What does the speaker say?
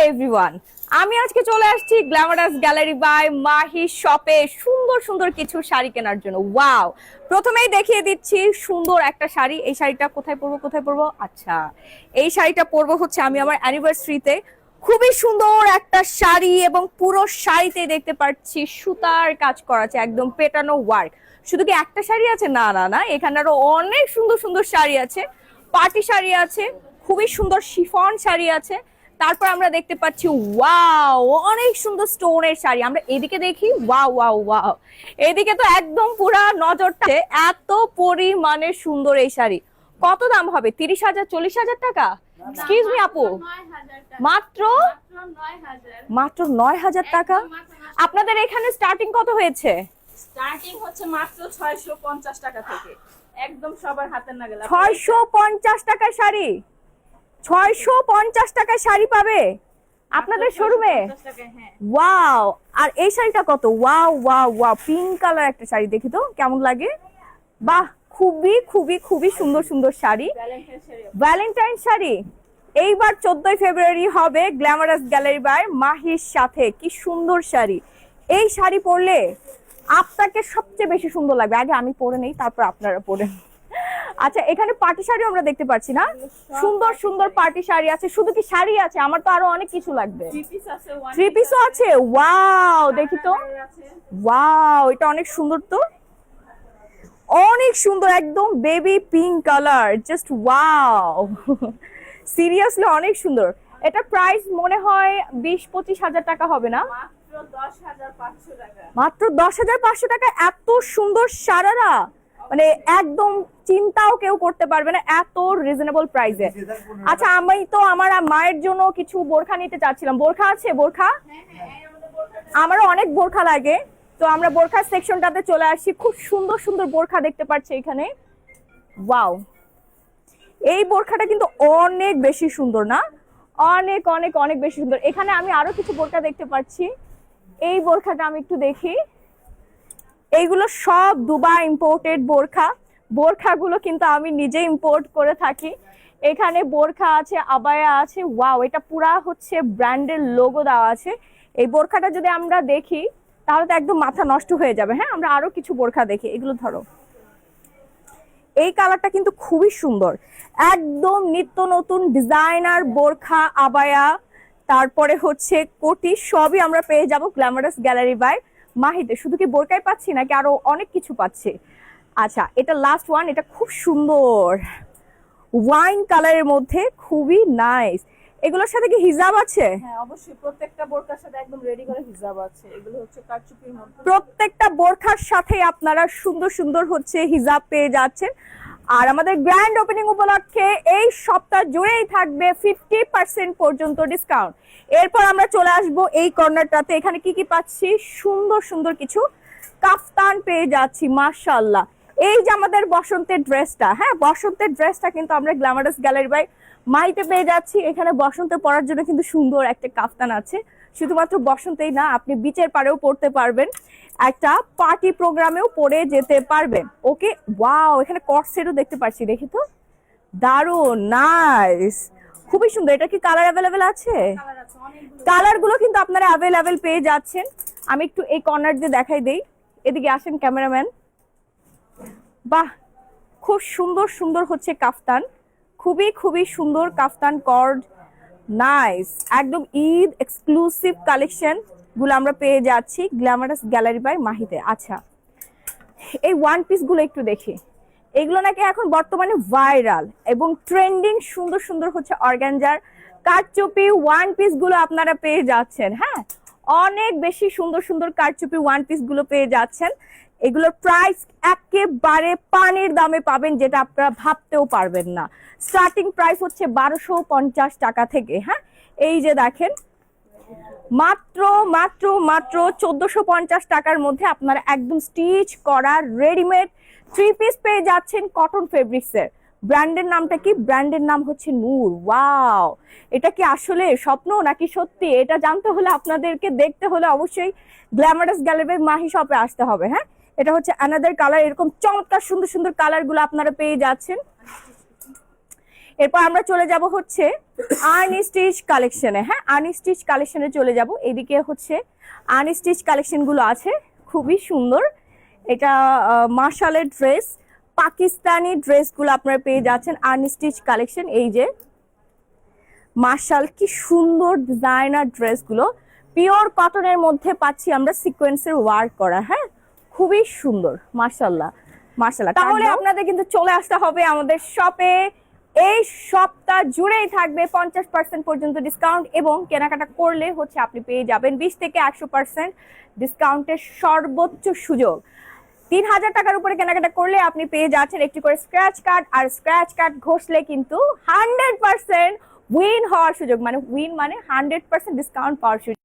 Everyone, আমি আজকে চলে আসছি গ্ল্যামারাস গ্যালারি বাই মাহি শপে সুন্দর সুন্দর কিছু শাড়ি কেনার জন্য। ওয়াও, প্রথমেই দেখিয়ে দিচ্ছি সুন্দর একটা শাড়ি। এই শাড়িটা কোথায় পরবো? আচ্ছা, এই শাড়িটা পরবো হচ্ছে আমি আমার অ্যানিভার্সারিতে। খুবই সুন্দর একটা শাড়ি এবং পুরো শাড়িতে দেখতে পাচ্ছি সুতার কাজ করা আছে, একদম পেটানো ওয়ার্ক। শুধু কি একটা শাড়ি আছে? না না না, এখানে আরো অনেক সুন্দর সুন্দর শাড়ি আছে। পার্টি শাড়ি আছে, খুবই সুন্দর শিফন শাড়ি আছে। তারপর আমরা দেখতে পাচ্ছি ওয়াও, অনেক সুন্দর স্টোনের শাড়ি। আমরা এদিকে দেখি, ওয়াও ওয়াও ওয়াও, এদিকে তো একদম পুরা নজরটা, এত পরিমাণে সুন্দর এই শাড়ি। কত দাম হবে? 30,000 40,000 টাকা? এক্সকিউজ মি আপু, মাত্র 9,000 টাকা? আপনাদের এখানে স্টার্টিং কত হয়েছে? স্টার্টিং হচ্ছে মাত্র 650 টাকা থেকে, একদম সবার হাতের নাগালে। 650 টাকায় শাড়ি? 650 টাকায় শাড়ি পাবে আপনাদের শোরুমে? ওয়াও, আর এই শাড়িটা কত? Wow wow wow, pink colour একটা শাড়ি, দেখি তো কেমন লাগে। বাহ, খুবই খুবই খুবই সুন্দর সুন্দর শাড়ি। ভ্যালেন্টাইন শাড়ি। এইবার 14ই ফেব্রুয়ারি হবে গ্ল্যামারাস গ্যালারি বাই মাহির সাথে। কি সুন্দর শাড়ি! এই শাড়ি পরলে আপনাকে সবচেয়ে বেশি সুন্দর লাগবে। আগে আমি পরে নেই, তারপর আপনারা পরেন। আচ্ছা, এখানে পার্টি শাড়ি আমরা দেখতে পাচ্ছি না? সুন্দর সুন্দর পার্টি শাড়ি আছে। শুধু কি শাড়ি আছে? আমার তো আরো অনেক কিছু লাগবে। থ্রি পিসও আছে? ওয়াও, দেখি তো। ওয়াও, এটা অনেক সুন্দর তো, অনেক সুন্দর, একদম baby pink colour, just wow. Seriously অনেক সুন্দর। এটা প্রাইস মনে হয় 20-25 হাজার টাকা হবে না? মাত্র 10,500 টাকা? এত সুন্দর সারারা, মানে একদম চিন্তাও কেউ করতে পারবে না, এত রিজনেবল প্রাইসে। আচ্ছা, আমি তো আমার মায়ের জন্য কিছু বোরখা নিতে চাচ্ছিলাম। বোরখা আছে? বোরখা আমারও অনেক বোরখা লাগে, তো আমরা বোরখা সেকশনটাতে চলে আসি। খুব সুন্দর সুন্দর বোরখা দেখতে পাচ্ছি এখানে। ওয়াও, এই বোরখাটা কিন্তু অনেক বেশি সুন্দর না? অনেক অনেক অনেক বেশি সুন্দর। এখানে আমি আরো কিছু বোরখা দেখতে পাচ্ছি। এই বোরখাটা আমি একটু দেখি। এইগুলো সব দুবাই ইম্পোর্টেড বোরখা। বোরখাগুলো কিন্তু আমি নিজে ইম্পোর্ট করে থাকি। এখানে বোরখা আছে, আবায়া আছে। ওয়াও, এটা পুরা হচ্ছে ব্র্যান্ডের লোগো দেওয়া আছে। এই বোরখাটা যদি আমরা দেখি তাহলে তো একদম মাথা নষ্ট হয়ে যাবে। হ্যাঁ, আমরা আরো কিছু বোরখা দেখি। এগুলো ধরো, এই কালারটা কিন্তু খুবই সুন্দর, একদম নিত্য নতুন ডিজাইনার বোরখা, আবায়া, তারপরে হচ্ছে কোটি, সবই আমরা পেয়ে যাব গ্ল্যামারাস গ্যালারি বাই মাহিতে। শুধু কি বোরকাই পাচ্ছি নাকি আরো অনেক কিছু পাচ্ছি? আচ্ছা, এটা লাস্ট ওয়ান। এটা খুব সুন্দর, ওয়াইন কালারের মধ্যে, খুবই নাইস। এগুলোর সাথে কি হিজাব আছে? হ্যাঁ অবশ্যই, প্রত্যেকটা বোরকার সাথে একদম রেডি করে হিজাব আছে। এগুলো হচ্ছে কারচুপির মধ্যে। প্রত্যেকটা বোরখার সাথে আপনারা সুন্দর সুন্দর হচ্ছে হিজাব পেয়ে যাচ্ছেন। আর আমাদের গ্র্যান্ড ওপেনিং উপলক্ষে এই সপ্তাহ জুড়েই থাকবে 50% পর্যন্ত ডিসকাউন্ট। এরপর আমরা চলে আসব এই কর্নারটাতে। এখানে কি কি পাচ্ছি? সুন্দর সুন্দর কিছু কাফতান পেয়ে যাচ্ছি, মাশাআল্লাহ। এই যে আমাদের বসন্তের ড্রেসটা, হ্যাঁ বসন্তের ড্রেসটা কিন্তু আমরা গ্ল্যামারাস গ্যালারি বাই মাহিতে পেয়ে যাচ্ছি। এখানে বসন্তে পরার জন্য কিন্তু সুন্দর একটা কাফতান আছে। শুধুমাত্র বসন্তেই না, আপনি বিচের পাড়েও পড়তে পারবেন, একটা পার্টি প্রোগ্রামেও পরে যেতে পারবেন। ওকে, ওয়াও, এখানে কটসেটও দেখতে পাচ্ছি, দেখি তো, দারুন, নাইস, খুবই সুন্দর। এটা কি কালার অ্যাভেলেবেল আছে? কালার গুলো কিন্তু আপনারা অ্যাভেলেবেল পেয়ে যাচ্ছেন। আমি একটু এই কর্নার দিয়ে দেখাই দেই, এদিকে আসেন ক্যামেরাম্যান। বাহ, খুব সুন্দর সুন্দর হচ্ছে কাফতান, খুবই খুবই সুন্দর কাফতান, কর্ড, নাইস, একদম ঈদ এক্সক্লুসিভ কালেকশন গুলো আমরা পেয়ে যাচ্ছি গ্ল্যামারাস গ্যালারি বাই মাহিতে। আচ্ছা, এই ওয়ান পিস গুলো একটু দেখি। এগুলো নাকি এখন বর্তমানে ভাইরাল এবং ট্রেন্ডিং। সুন্দর সুন্দর হচ্ছে অর্গানজার কারচুপি ওয়ান পিস গুলো আপনারা পেয়ে যাচ্ছেন। হ্যাঁ, অনেক বেশি সুন্দর সুন্দর কারচুপি ওয়ান পিস গুলো পেয়ে যাচ্ছেন। এগুলোর প্রাইস একেবারে পানির দামে পাবেন, যেটা আপনারা ভাবতেও পারবেন না। স্টার্টিং প্রাইস হচ্ছে 1250 টাকা থেকে। হ্যাঁ, এই যে দেখেন, মাত্র মাত্র মাত্র 1450 টাকার মধ্যে আপনারা একদম স্টিচ করা রেডিমেড থ্রি পিস পেয়ে যাচ্ছেন কটন ফেব্রিক্সের। ব্র্যান্ডের নামটা কি? ব্র্যান্ডের নাম হচ্ছে নূর। ওয়াও, এটা কি আসলে স্বপ্ন নাকি সত্যি? এটা জানতে হলে আপনাদেরকে দেখতে হলে অবশ্যই গ্ল্যামারাস গ্যালারি মাহি শপে আসতে হবে। হ্যাঁ, এটা হচ্ছে অ্যানাদার কালার। এরকম চমৎকার সুন্দর সুন্দর কালার গুলো আপনারা পেয়ে যাচ্ছেন। এরপর আমরা চলে যাব হচ্ছে আনস্টিচ কালেকশনে। হ্যাঁ, আনস্টিচ কালেকশনে চলে যাব। এদিকে হচ্ছে আনস্টিচ কালেকশন গুলো আছে, খুবই সুন্দর। এটা মার্শালের ড্রেস, পাকিস্তানি ড্রেসগুলো আপনারা পেয়ে যাচ্ছেন আনস্টিচ কালেকশন। এই যে মার্শাল, কি সুন্দর ডিজাইনার ড্রেসগুলো, পিওর কটনের মধ্যে পাচ্ছি আমরা সিকোয়েন্সের ওয়ার্ক করা। হ্যাঁ, খুবই সুন্দর, মার্শাল্লাহ মার্শাল্লাহ। তাহলে আপনাদের কিন্তু চলে আসতে হবে আমাদের শপে। এই সপ্তাহ জুড়েই থাকবে 50% পর্যন্ত ডিসকাউন্ট, এবং কেনাকাটা করলে হচ্ছে আপনি পেয়ে যাবেন 20 থেকে 100% ডিসকাউন্টের সর্বোচ্চ সুযোগ। 3000 টাকার উপরে কেনাকাটা করলে আপনি পেয়ে যাচ্ছেন একটি করে স্ক্র্যাচ কার্ড, আর স্ক্র্যাচ কার্ড ঘষলে কিন্তু 100% উইন হওয়ার সুযোগ, মানে উইন মানে 100% ডিসকাউন্ট পাওয়ার সুযোগ।